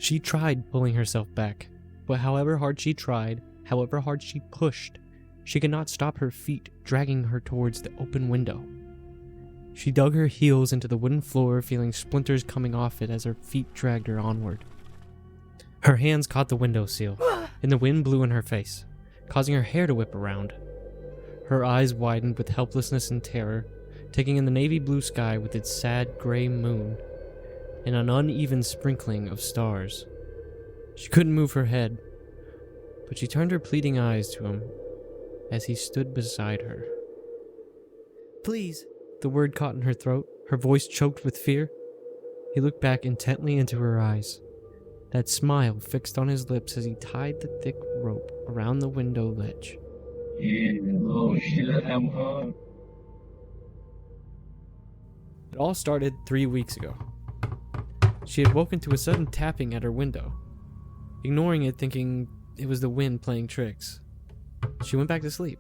She tried pulling herself back, but however hard she tried, however hard she pushed, she could not stop her feet dragging her towards the open window. She dug her heels into the wooden floor, feeling splinters coming off it as her feet dragged her onward. Her hands caught the windowsill, and the wind blew in her face, causing her hair to whip around. Her eyes widened with helplessness and terror, taking in the navy blue sky with its sad gray moon and an uneven sprinkling of stars. She couldn't move her head, but she turned her pleading eyes to him as he stood beside her. "Please," the word caught in her throat, her voice choked with fear. He looked back intently into her eyes, that smile fixed on his lips as he tied the thick rope around the window ledge. It all started 3 weeks ago. She had woken to a sudden tapping at her window, ignoring it, thinking it was the wind playing tricks. She went back to sleep.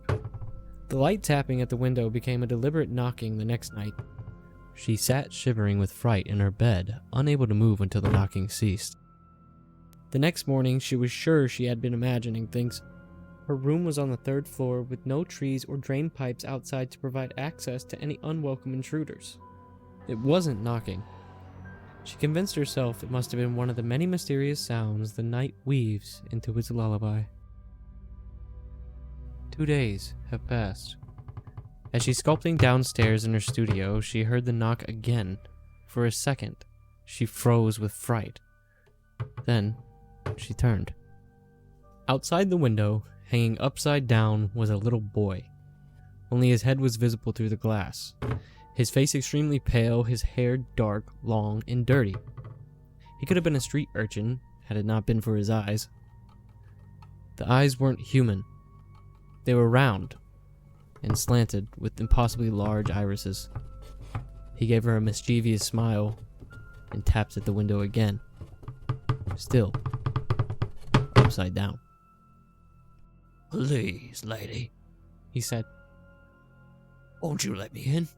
The light tapping at the window became a deliberate knocking the next night. She sat shivering with fright in her bed, unable to move until the knocking ceased. The next morning, she was sure she had been imagining things. Her room was on the 3rd floor with no trees or drain pipes outside to provide access to any unwelcome intruders. It wasn't knocking. She convinced herself it must have been one of the many mysterious sounds the night weaves into its lullaby. 2 days have passed. As she's sculpting downstairs in her studio, she heard the knock again. For a second, she froze with fright. Then, she turned. Outside the window, hanging upside down, was a little boy. Only his head was visible through the glass. His face extremely pale, his hair dark, long, and dirty. He could have been a street urchin, had it not been for his eyes. The eyes weren't human. They were round and slanted with impossibly large irises. He gave her a mischievous smile and tapped at the window again. Still upside down. "Please, lady," he said. "Won't you let me in?"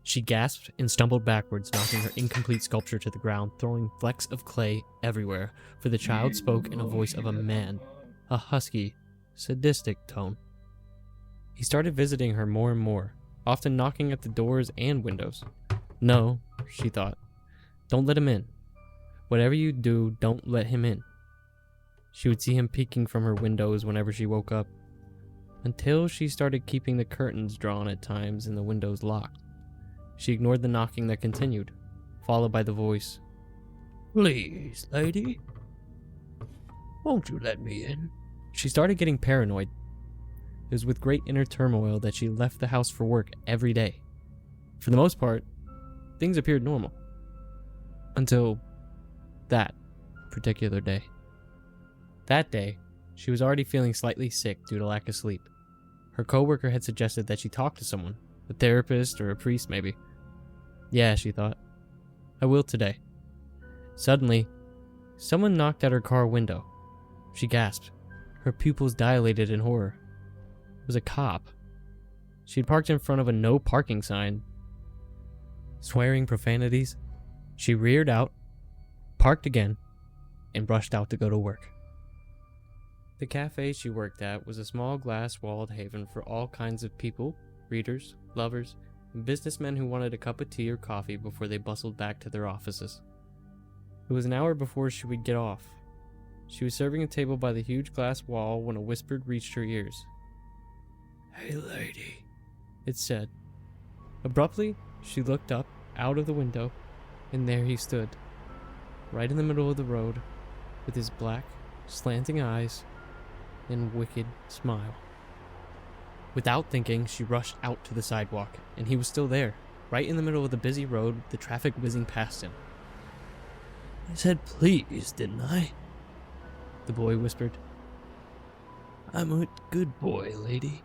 She gasped and stumbled backwards, knocking her incomplete sculpture to the ground, throwing flecks of clay everywhere, for the child spoke in a voice of a man, a husky, sadistic tone. He started visiting her more and more, often knocking at the doors and windows. No, she thought. Don't let him in. Whatever you do, don't let him in. She would see him peeking from her windows whenever she woke up, until she started keeping the curtains drawn at times and the windows locked. She ignored the knocking that continued, followed by the voice. "Please, lady, won't you let me in?" She started getting paranoid. It was with great inner turmoil that she left the house for work every day. For the most part, things appeared normal. Until that particular day. That day, she was already feeling slightly sick due to lack of sleep. Her coworker had suggested that she talk to someone, a therapist or a priest maybe. Yeah, she thought. I will today. Suddenly, someone knocked at her car window. She gasped. Her pupils dilated in horror. It was a cop. She'd parked in front of a no parking sign. Swearing profanities, she reared out, parked again, and rushed out to go to work. The cafe she worked at was a small glass-walled haven for all kinds of people, readers, lovers, and businessmen who wanted a cup of tea or coffee before they bustled back to their offices. It was an hour before she would get off. She was serving a table by the huge glass wall when a whisper reached her ears. "Hey, lady," it said. Abruptly, she looked up, out of the window, and there he stood, right in the middle of the road, with his black, slanting eyes and wicked smile. Without thinking, she rushed out to the sidewalk, and he was still there, right in the middle of the busy road, with the traffic whizzing past him. "I said please, didn't I?" the boy whispered. "I'm a good boy, lady,"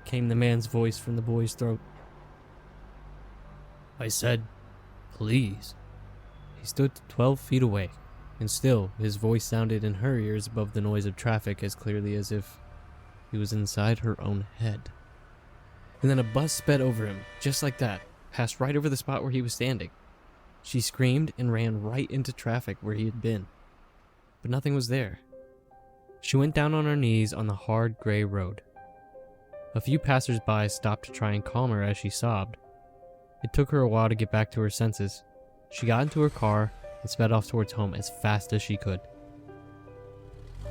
came the man's voice from the boy's throat. "I said please." He stood 12 feet away, and still his voice sounded in her ears above the noise of traffic as clearly as if he was inside her own head. And then a bus sped over him, just like that, passed right over the spot where he was standing. She screamed and ran right into traffic where he had been, but nothing was there. She went down on her knees on the hard gray road. A few passers-by stopped to try and calm her as she sobbed. It took her a while to get back to her senses. She got into her car and sped off towards home as fast as she could.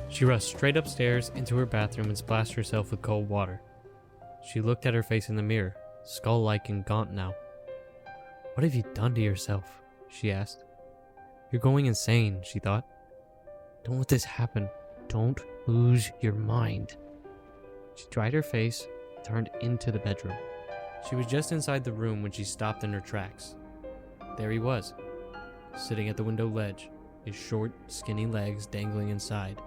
She rushed straight upstairs into her bathroom and splashed herself with cold water. She looked at her face in the mirror, skull-like and gaunt now. "What have you done to yourself?" she asked. "You're going insane," she thought. "Don't let this happen. Don't lose your mind." She dried her face and turned into the bedroom. She was just inside the room when she stopped in her tracks. There he was, sitting at the window ledge, his short, skinny legs dangling inside.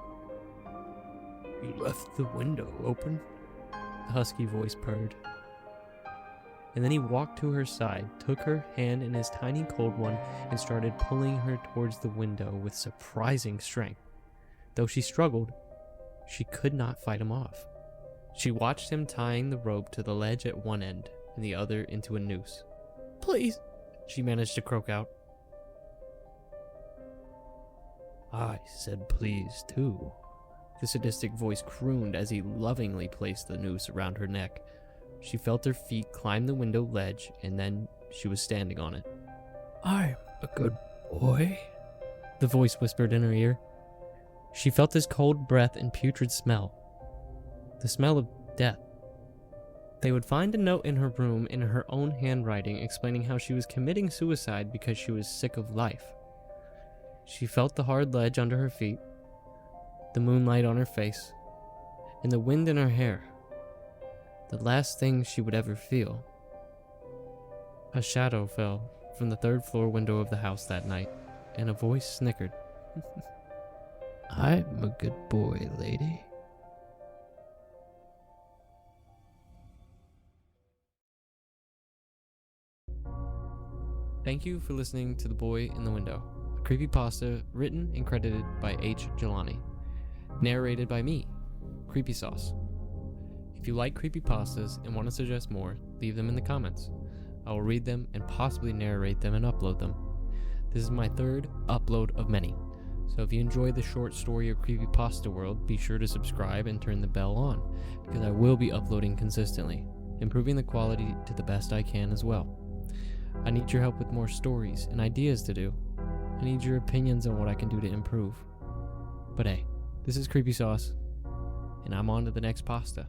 "You left the window open?" the husky voice purred. And then he walked to her side, took her hand in his tiny cold one, and started pulling her towards the window with surprising strength. Though she struggled, she could not fight him off. She watched him tying the rope to the ledge at one end and the other into a noose. "Please," she managed to croak out. "I said please too," the sadistic voice crooned as he lovingly placed the noose around her neck. She felt her feet climb the window ledge, and then she was standing on it. "I'm a good boy," the voice whispered in her ear. She felt his cold breath and putrid smell. The smell of death. They would find a note in her room in her own handwriting explaining how she was committing suicide because she was sick of life. She felt the hard ledge under her feet, the moonlight on her face, and the wind in her hair. The last thing she would ever feel. A shadow fell from the third-floor window of the house that night, and a voice snickered. "I'm a good boy, lady." Thank you for listening to The Boy in the Window, a creepypasta written and credited by Jilani. Narrated by me, CreepySauce. If you like creepypastas and want to suggest more, leave them in the comments. I will read them and possibly narrate them and upload them. This is my third upload of many, so if you enjoy the short story of Creepypasta world, be sure to subscribe and turn the bell on, because I will be uploading consistently, improving the quality to the best I can as well. I need your help with more stories and ideas to do. I need your opinions on what I can do to improve. But hey, this is CreepySauce, and I'm on to the next pasta.